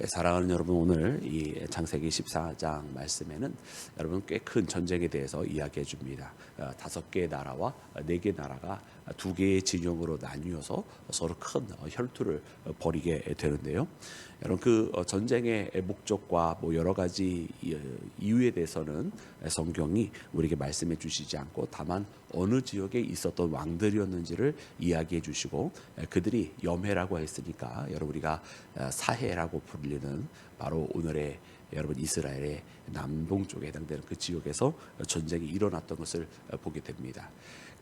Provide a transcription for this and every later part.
사랑하는 여러분, 오늘 이 창세기 14장 말씀에는 여러분 꽤 큰 전쟁에 대해서 이야기해 줍니다. 5개의 나라와 4개의 나라가 2개의 진영으로 나뉘어서 서로 큰 혈투를 벌이게 되는데요. 여러분 그 전쟁의 목적과 뭐 여러 가지 이유에 대해서는 성경이 우리에게 말씀해 주시지 않고 다만 어느 지역에 있었던 왕들이었는지를 이야기해 주시고 그들이 염해라고 했으니까 여러분 우리가 사해라고 불리는 바로 오늘의 여러분 이스라엘의 남동쪽에 해당되는 그 지역에서 전쟁이 일어났던 것을 보게 됩니다.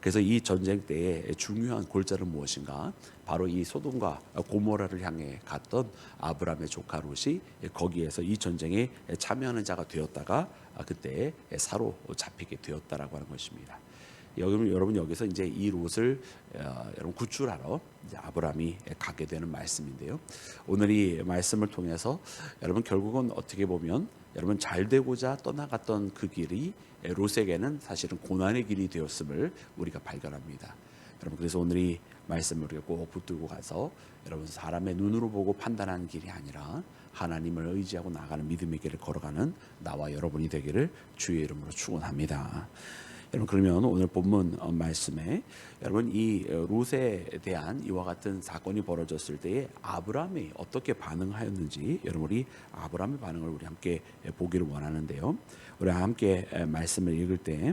그래서 이 전쟁 때의 중요한 골자는 무엇인가? 바로 이 소돔과 고모라를 향해 갔던 아브라함의 조카 롯이 거기에서 이 전쟁에 참여하는 자가 되었다가 그때 사로잡히게 되었다라고 하는 것입니다. 여러분 여기서 이제 이 롯을 여러분 구출하러 이제 아브라함이 가게 되는 말씀인데요. 오늘 이 말씀을 통해서 여러분 결국은 어떻게 보면 여러분 잘 되고자 떠나갔던 그 길이 롯에게는 사실은 고난의 길이 되었음을 우리가 발견합니다. 여러분 그래서 오늘 이 말씀을 우리가 꼭 붙들고 가서 여러분 사람의 눈으로 보고 판단하는 길이 아니라 하나님을 의지하고 나가는 믿음의 길을 걸어가는 나와 여러분이 되기를 주의 이름으로 축원합니다. 여러분 그러면 오늘 본문 말씀에 여러분 이 롯에 대한 이와 같은 사건이 벌어졌을 때에 아브라함이 어떻게 반응하였는지 여러분 우리 아브라함의 반응을 우리 함께 보기를 원하는데요. 우리 함께 말씀을 읽을 때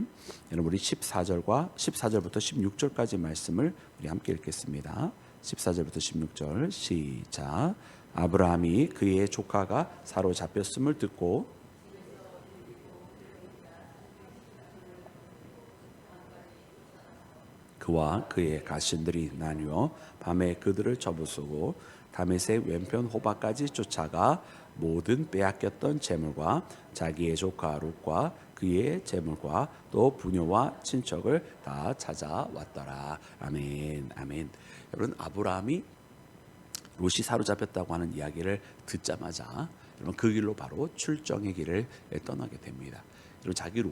여러분 우리 14절부터 16절까지 말씀을 우리 함께 읽겠습니다. 14절부터 16절 시작. 아브라함이 그의 조카가 사로잡혔음을 듣고 그와 그의 가신들이 나뉘어 밤에 그들을 접어쓰고 다메섹 왼편 호바까지 쫓아가 모든 빼앗겼던 재물과 자기의 조카 롯과 그의 재물과 또 부녀와 친척을 다 찾아왔더라. 아멘. 아멘. 여러분 아브라함이 롯이 사로잡혔다고 하는 이야기를 듣자마자 여러분 그 길로 바로 출정의 길을 떠나게 됩니다. 여러분 자기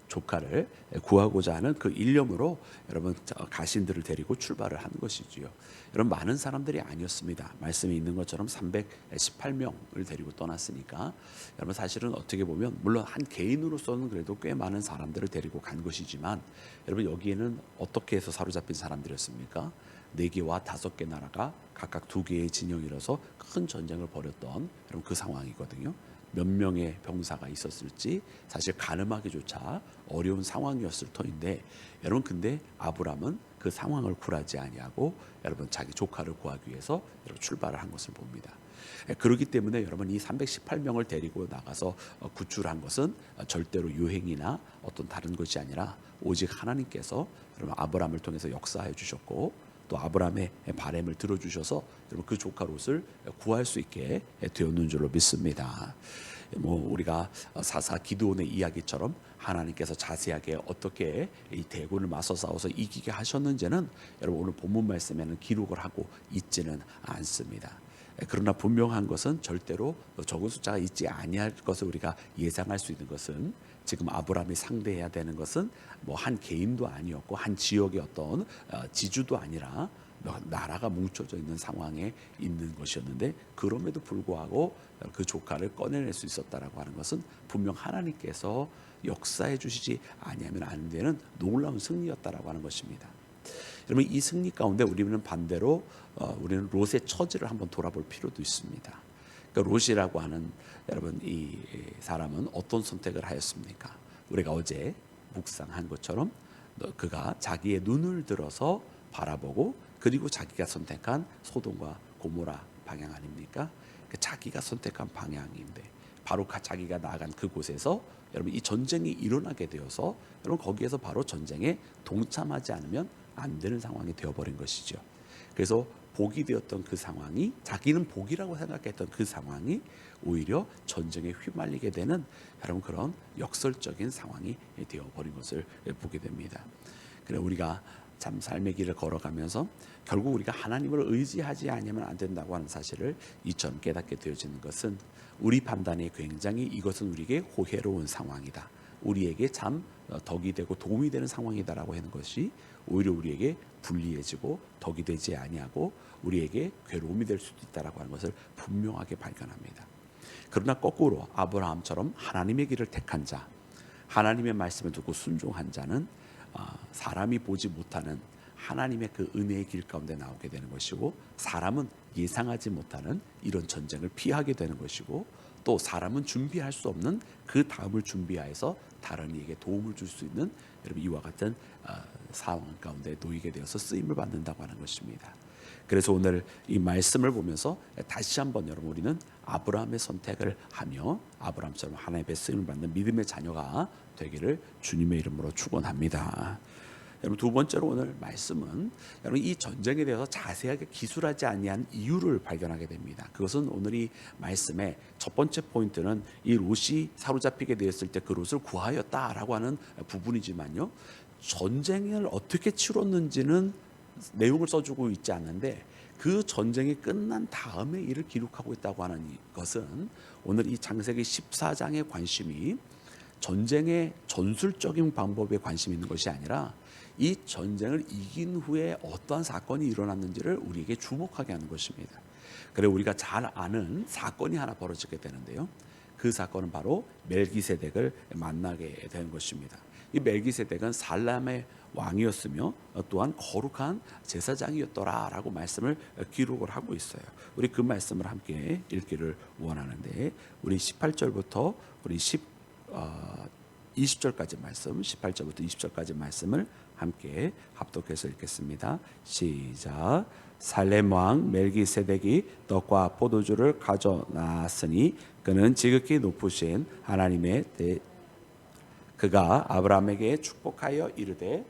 조카를 구하고자 하는 그 일념으로 여러분 가신들을 데리고 출발을 한 것이지요. 여러분 많은 사람들이 아니었습니다. 말씀에 있는 것처럼 318명을 데리고 떠났으니까 여러분 사실은 어떻게 보면 물론 한 개인으로서는 그래도 꽤 많은 사람들을 데리고 간 것이지만 여러분 여기에는 어떻게 해서 사로잡힌 사람들이었습니까? 4개와 5개 나라가 각각 2개의 진영이라서 큰 전쟁을 벌였던 여러분 그 상황이거든요. 몇 명의 병사가 있었을지 사실 가늠하기조차 어려운 상황이었을 터인데 여러분 근데 아브라함은 그 상황을 굴하지 아니하고 여러분 자기 조카를 구하기 위해서 여러분 출발을 한 것을 봅니다. 그렇기 때문에 여러분 이 318명을 데리고 나가서 구출한 것은 절대로 유행이나 어떤 다른 것이 아니라 오직 하나님께서 여러분 아브라함을 통해서 역사해 주셨고 또 아브라함의 바람을 들어주셔서 여러분 그 조카 롯을 구할 수 있게 되었는 줄로 믿습니다. 뭐 우리가 사사 기드온의 이야기처럼 하나님께서 자세하게 어떻게 이 대군을 맞서 싸워서 이기게 하셨는지는 여러분 오늘 본문 말씀에는 기록을 하고 있지는 않습니다. 그러나 분명한 것은 절대로 적은 숫자가 있지 아니할 것을 우리가 예상할 수 있는 것은 지금 아브라함이 상대해야 되는 것은 뭐 한 개인도 아니었고 한 지역의 어떤 지주도 아니라 나라가 뭉쳐져 있는 상황에 있는 것이었는데 그럼에도 불구하고 그 조카를 꺼내낼 수 있었다라고 하는 것은 분명 하나님께서 역사해 주시지 아니하면 안 되는 놀라운 승리였다라고 하는 것입니다. 여러분 이 승리 가운데 우리는 반대로 우리는 롯의 처지를 한번 돌아볼 필요도 있습니다. 그러니까 롯이라고 하는 여러분 이 사람은 어떤 선택을 하였습니까? 우리가 어제 묵상한 것처럼 그가 자기의 눈을 들어서 바라보고 그리고 자기가 선택한 소돔과 고모라 방향 아닙니까? 자기가 선택한 방향인데 바로 자기가 나아간 그곳에서 여러분 이 전쟁이 일어나게 되어서 여러분 거기에서 바로 전쟁에 동참하지 않으면 안 되는 상황이 되어버린 것이죠. 그래서 복이 되었던 그 상황이 자기는 복이라고 생각했던 그 상황이 오히려 전쟁에 휘말리게 되는 여러분 그런 역설적인 상황이 되어버린 것을 보게 됩니다. 그래 우리가 참 삶의 길을 걸어가면서 결국 우리가 하나님을 의지하지 않으면 안 된다고 하는 사실을 이처럼 깨닫게 되어지는 것은 우리 판단에 굉장히 이것은 우리에게 호혜로운 상황이다. 우리에게 참 덕이 되고 도움이 되는 상황이다라고 하는 것이 오히려 우리에게 불리해지고 덕이 되지 아니하고 우리에게 괴로움이 될 수도 있다라고 하는 것을 분명하게 발견합니다. 그러나 거꾸로 아브라함처럼 하나님의 길을 택한 자, 하나님의 말씀을 듣고 순종한 자는 사람이 보지 못하는 하나님의 그 은혜의 길 가운데 나오게 되는 것이고, 사람은 예상하지 못하는 이런 전쟁을 피하게 되는 것이고, 또 사람은 준비할 수 없는 그 다음을 준비하여서 다른 이에게 도움을 줄 수 있는, 여러분 이와 같은 상황 가운데 놓이게 되어서 쓰임을 받는다고 하는 것입니다. 그래서 오늘 이 말씀을 보면서 다시 한번 여러분 우리는 아브라함의 선택을 하며 아브라함처럼 하나님의 쓰임을 받는 믿음의 자녀가 되기를 주님의 이름으로 축원합니다. 여러분 두 번째로 오늘 말씀은 여러분 이 전쟁에 대해서 자세하게 기술하지 아니한 이유를 발견하게 됩니다. 그것은 오늘 이 말씀의 첫 번째 포인트는 이 롯이 사로잡히게 되었을 때 그 롯을 구하였다라고 하는 부분이지만요, 전쟁을 어떻게 치렀는지는 내용을 써주고 있지 않는데 그 전쟁이 끝난 다음에 이를 기록하고 있다고 하는 것은 오늘 이 창세기 14장의 관심이 전쟁의 전술적인 방법에 관심이 있는 것이 아니라 이 전쟁을 이긴 후에 어떠한 사건이 일어났는지를 우리에게 주목하게 하는 것입니다. 그리고 우리가 잘 아는 사건이 하나 벌어지게 되는데요, 그 사건은 바로 멜기세덱을 만나게 되는 것입니다. 이 멜기세덱은 살람의 왕이었으며 또한 거룩한 제사장이었더라라고 말씀을 기록을 하고 있어요. 우리 그 말씀을 함께 읽기를 원하는데, 우리 18절부터 우리 20절까지 말씀, 18절부터 20절까지 말씀을 함께 합독해서 읽겠습니다. 시작. 살렘 왕 멜기세덱이 떡과 포도주를 가져나왔으니 그는 지극히 높으신 하나님의 그가 아브라함에게 축복하여 이르되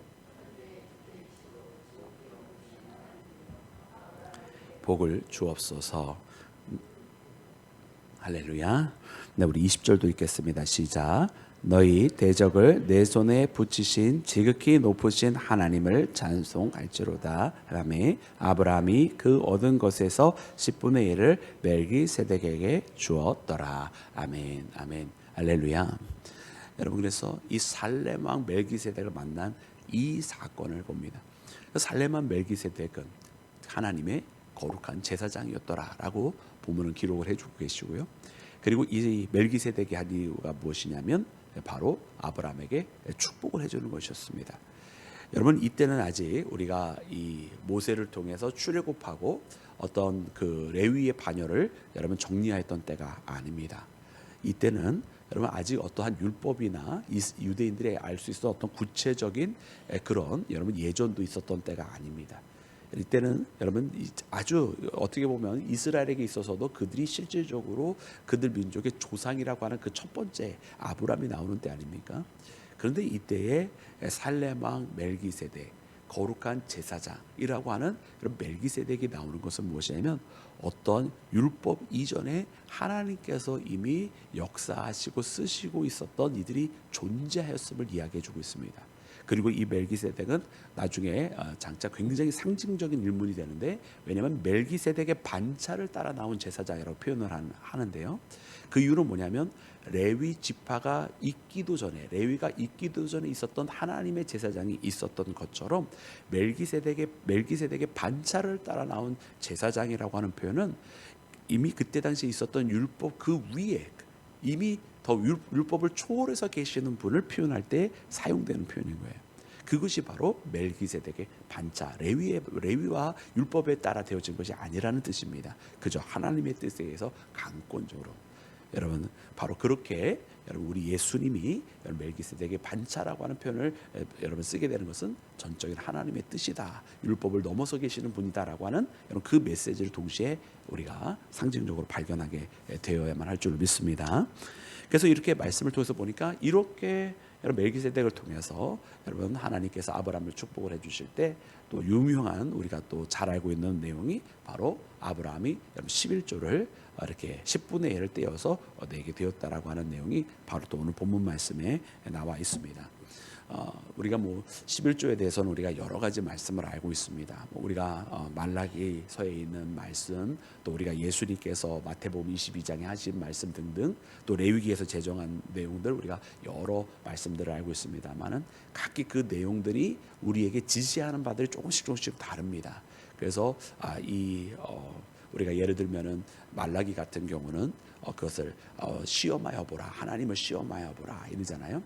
복을 주옵소서. 할렐루야. 네, 우리 20절도 읽겠습니다. 시작. 너희 대적을 내 손에 붙이신 지극히 높으신 하나님을 찬송할지로다. 라며 아브라함이 그 얻은 것에서 10분의 1을 멜기세덱에게 주었더라. 아멘, 아멘, 할렐루야. 여러분, 그래서 이 살렘 왕 멜기세덱을 만난 이 사건을 봅니다. 살렘 왕 멜기세덱은 하나님의 거룩한 제사장이었더라라고 본문은 기록을 해주고 계시고요. 그리고 이 멜기세덱이 한 이유가 무엇이냐면 바로 아브라함에게 축복을 해주는 것이었습니다. 여러분, 이때는 아직 우리가 이 모세를 통해서 출애굽하고 어떤 그 레위의 반열을 여러분 정리하였던 때가 아닙니다. 이때는 여러분 아직 어떠한 율법이나 유대인들이 알 수 있었던 어떤 구체적인 그런 여러분 예전도 있었던 때가 아닙니다. 이때는 여러분 아주 어떻게 보면 이스라엘에게 있어서도 그들이 실질적으로 그들 민족의 조상이라고 하는 그 첫 번째 아브라함이 나오는 때 아닙니까? 그런데 이때에 살렘 왕 멜기세덱, 거룩한 제사장이라고 하는 그런 멜기세덱이 나오는 것은 무엇이냐면 어떤 율법 이전에 하나님께서 이미 역사하시고 쓰시고 있었던 이들이 존재하였음을 이야기해주고 있습니다. 그리고 이 멜기세덱은 나중에 장차 굉장히 상징적인 인물이 되는데, 왜냐하면 멜기세덱의 반차를 따라 나온 제사장이라고 표현을 하는데요. 그 이유는 뭐냐면 레위 지파가 있기도 전에, 레위가 있기도 전에 있었던 하나님의 제사장이 있었던 것처럼 멜기세덱의 반차를 따라 나온 제사장이라고 하는 표현은 이미 그때 당시에 있었던 율법 그 위에 이미 더 율법을 초월해서 계시는 분을 표현할 때 사용되는 표현인 거예요. 그것이 바로 멜기세덱의 반차, 레위와 율법에 따라 되어진 것이 아니라는 뜻입니다. 그저 하나님의 뜻에 의해서 강권적으로. 여러분, 바로 그렇게 여러분 우리 예수님이 멜기세덱의 반차라고 하는 표현을 여러분 쓰게 되는 것은 전적인 하나님의 뜻이다, 율법을 넘어서 계시는 분이다라고 하는 여러분 그 메시지를 동시에 우리가 상징적으로 발견하게 되어야만 할 줄 믿습니다. 그래서 이렇게 말씀을 통해서 보니까 이렇게 여러분 멜기세덱을 통해서 여러분 하나님께서 아브라함을 축복을 해주실 때 또 유명한 우리가 또 잘 알고 있는 내용이 바로 아브라함이 여러분 11조를 이렇게 10분의 1을 떼어서 내게 되었다라고 하는 내용이 바로 또 오늘 본문 말씀에 나와 있습니다. 우리가 뭐 11조에 대해서는 우리가 여러 가지 말씀을 알고 있습니다. 우리가 말라기서에 있는 말씀, 또 우리가 예수님께서 마태복음 22장에 하신 말씀 등등, 또 레위기에서 제정한 내용들 우리가 여러 말씀들을 알고 있습니다만은 각기 그 내용들이 우리에게 지시하는 바들이 조금씩 다릅니다. 그래서 우리가 예를 들면은 말라기 같은 경우는 그것을 시험하여 보라, 하나님을 시험하여 보라 이러잖아요.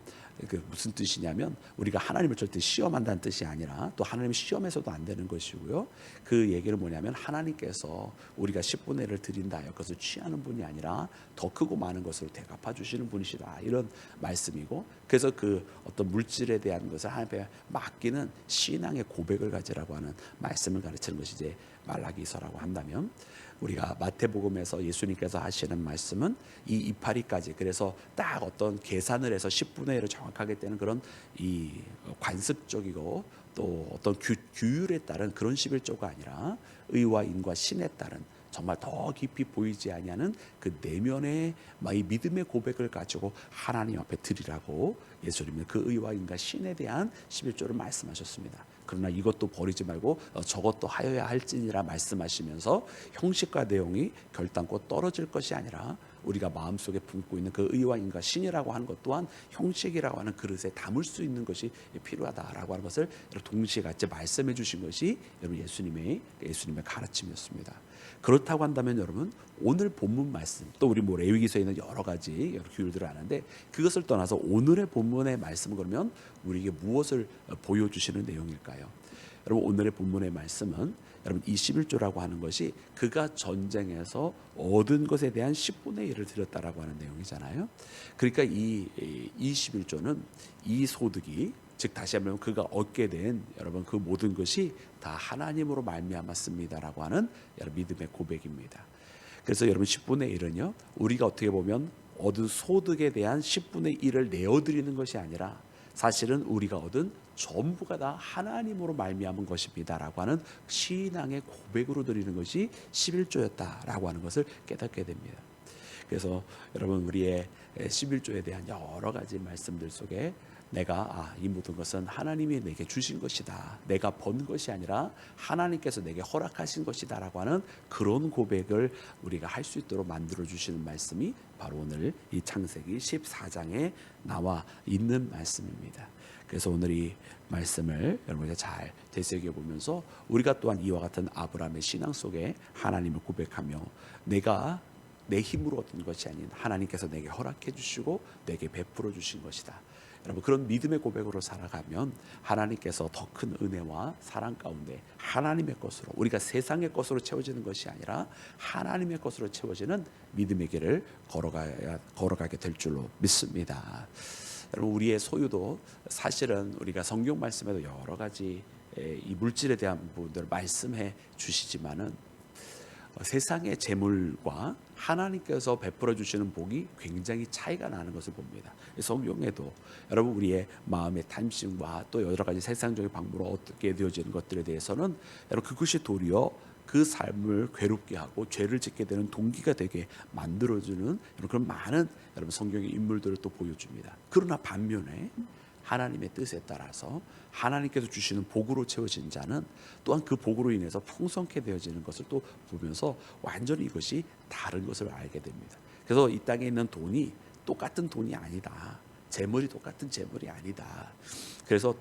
그 무슨 뜻이냐면 우리가 하나님을 절대 시험한다는 뜻이 아니라 또 하나님을 시험해서도 안 되는 것이고요. 그 얘기는 뭐냐면 하나님께서 우리가 10분의 1을 드린다 하여 그것을 취하는 분이 아니라 더 크고 많은 것으로 대갚아 주시는 분이시다, 이런 말씀이고, 그래서 그 어떤 물질에 대한 것을 하나님께 맡기는 신앙의 고백을 가지라고 하는 말씀을 가르치는 것이 이제 말라기서라고 한다면, 우리가 마태복음에서 예수님께서 하시는 말씀은 이 이파리까지, 그래서 딱 어떤 계산을 해서 10분의 1을 정확하게 떼는 그런 이 관습적이고 또 어떤 규율에 따른 그런 11조가 아니라 의와 인과 신에 따른 정말 더 깊이 보이지 아니하는 그 내면의 이 믿음의 고백을 가지고 하나님 앞에 드리라고 예수님은 그 의와 인과 신에 대한 11조를 말씀하셨습니다. 그러나 이것도 버리지 말고 저것도 하여야 할지니라 말씀하시면서 형식과 내용이 결단코 떨어질 것이 아니라 우리가 마음속에 품고 있는 그 의와 인과 신이라고 하는 것 또한 형식이라고 하는 그릇에 담을 수 있는 것이 필요하다라고 하는 것을 동시에 같이 말씀해 주신 것이 여러분 예수님의 가르침이었습니다. 그렇다고 한다면 여러분 오늘 본문 말씀, 또 우리 레위기서에 있는 여러 가지 규율들을 아는데 그것을 떠나서 오늘의 본문의 말씀은 그러면 우리에게 무엇을 보여주시는 내용일까요? 여러분 오늘의 본문의 말씀은 여러분 21조라고 하는 것이 그가 전쟁에서 얻은 것에 대한 10분의 1을 드렸다라고 하는 내용이잖아요. 그러니까 이 21조는 이 소득이, 즉 다시 한번 그가 얻게 된 여러분 그 모든 것이 다 하나님으로 말미암았습니다라고 하는 여러분 믿음의 고백입니다. 그래서 여러분 10분의 1은요 우리가 어떻게 보면 얻은 소득에 대한 10분의 1을 내어드리는 것이 아니라 사실은 우리가 얻은 전부가 다 하나님으로 말미암은 것입니다라고 하는 신앙의 고백으로 드리는 것이 11조였다라고 하는 것을 깨닫게 됩니다. 그래서 여러분 우리의 11조에 대한 여러 가지 말씀들 속에 내가 이 모든 것은 하나님이 내게 주신 것이다, 내가 번 것이 아니라 하나님께서 내게 허락하신 것이다 라고 하는 그런 고백을 우리가 할 수 있도록 만들어 주시는 말씀이 바로 오늘 이 창세기 14장에 나와 있는 말씀입니다. 그래서 오늘 이 말씀을 여러분이 잘 되새겨보면서 우리가 또한 이와 같은 아브라함의 신앙 속에 하나님을 고백하며 내가 내 힘으로 얻은 것이 아닌 하나님께서 내게 허락해 주시고 내게 베풀어 주신 것이다, 여러분 그런 믿음의 고백으로 살아가면 하나님께서 더 큰 은혜와 사랑 가운데 하나님의 것으로, 우리가 세상의 것으로 채워지는 것이 아니라 하나님의 것으로 채워지는 믿음의 길을 걸어가게 될 줄로 믿습니다. 여러분 우리의 소유도 사실은 우리가 성경 말씀에도 여러 가지 이 물질에 대한 부분들을 말씀해 주시지만은 세상의 재물과 하나님께서 베풀어 주시는 복이 굉장히 차이가 나는 것을 봅니다. 성경에도 여러분 우리의 마음의 탐심과 또 여러 가지 세상적인 방법으로 얻게 되어지는 것들에 대해서는 여러분 그것이 도리어 그 삶을 괴롭게 하고 죄를 짓게 되는 동기가 되게 만들어주는 그런 많은 여러분 성경의 인물들을 또 보여줍니다. 그러나 반면에 하나님의 뜻에 따라서 하나님께서 주시는 복으로 채워진 자는 또한 그 복으로 인해서 풍성케 되어지는 것을 또 보면서 완전히 이것이 다른 것을 알게 됩니다. 그래서 이 땅에 있는 돈이 똑같은 돈이 아니다, 재물이 똑같은 재물이 아니다. 그래서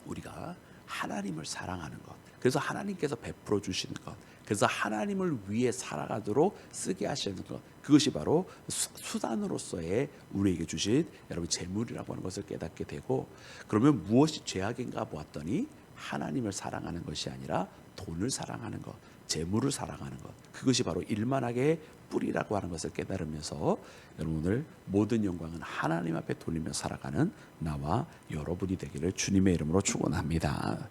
우리가 하나님을 사랑하는 것, 그래서 하나님께서 베풀어 주시는 것, 그래서 하나님을 위해 살아가도록 쓰게 하시는 것, 그것이 바로 수단으로서의 우리에게 주신 여러분 재물이라고 하는 것을 깨닫게 되고, 그러면 무엇이 죄악인가 보았더니 하나님을 사랑하는 것이 아니라 돈을 사랑하는 것, 재물을 사랑하는 것, 그것이 바로 일만하게 뿌리라고 하는 것을 깨달으면서 여러분 오늘 모든 영광은 하나님 앞에 돌리며 살아가는 나와 여러분이 되기를 주님의 이름으로 축원합니다.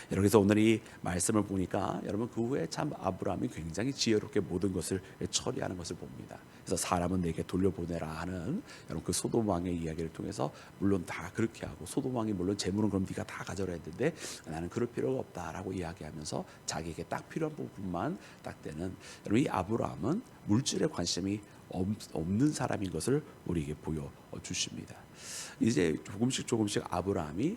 그래서 오늘 이 말씀을 보니까 여러분 그 후에 참 아브라함이 굉장히 지혜롭게 모든 것을 처리하는 것을 봅니다. 그래서 사람은 내게 돌려보내라 하는 여러분 그 소돔 왕의 이야기를 통해서 물론 다 그렇게 하고, 소돔 왕이 물론 재물은 그럼 네가 다 가져라 했는데 나는 그럴 필요가 없다라고 이야기하면서 자기에게 딱 필요한 부분만 딱 되는, 여러분 이 아브라함은 물질에 관심이 없는 사람인 것을 우리에게 보여주십니다. 이제 조금씩 아브라함이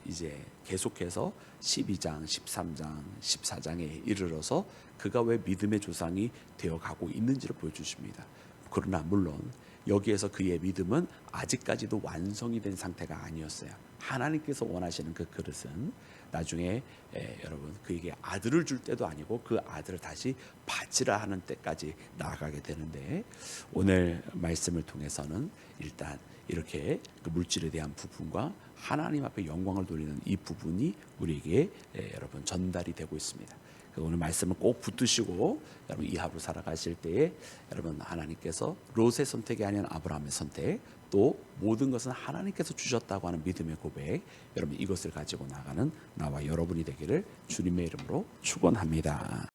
이제 계속해서 12장, 13장, 14장에 이르러서 그가 왜 믿음의 조상이 되어가고 있는지를 보여주십니다. 그러나 물론 여기에서 그의 믿음은 아직까지도 완성이 된 상태가 아니었어요. 하나님께서 원하시는 그 그릇은 나중에 여러분 그에게 아들을 줄 때도 아니고 그 아들을 다시 바치라 하는 때까지 나아가게 되는데, 오늘 말씀을 통해서는 일단 이렇게 그 물질에 대한 부분과 하나님 앞에 영광을 돌리는 이 부분이 우리에게 여러분 전달이 되고 있습니다. 오늘 말씀을 꼭 붙드시고 여러분 이 하루 살아가실 때에 여러분 하나님께서 롯의 선택이 아닌 아브라함의 선택, 또 모든 것은 하나님께서 주셨다고 하는 믿음의 고백, 여러분 이것을 가지고 나가는 나와 여러분이 되기를 주님의 이름으로 축원합니다.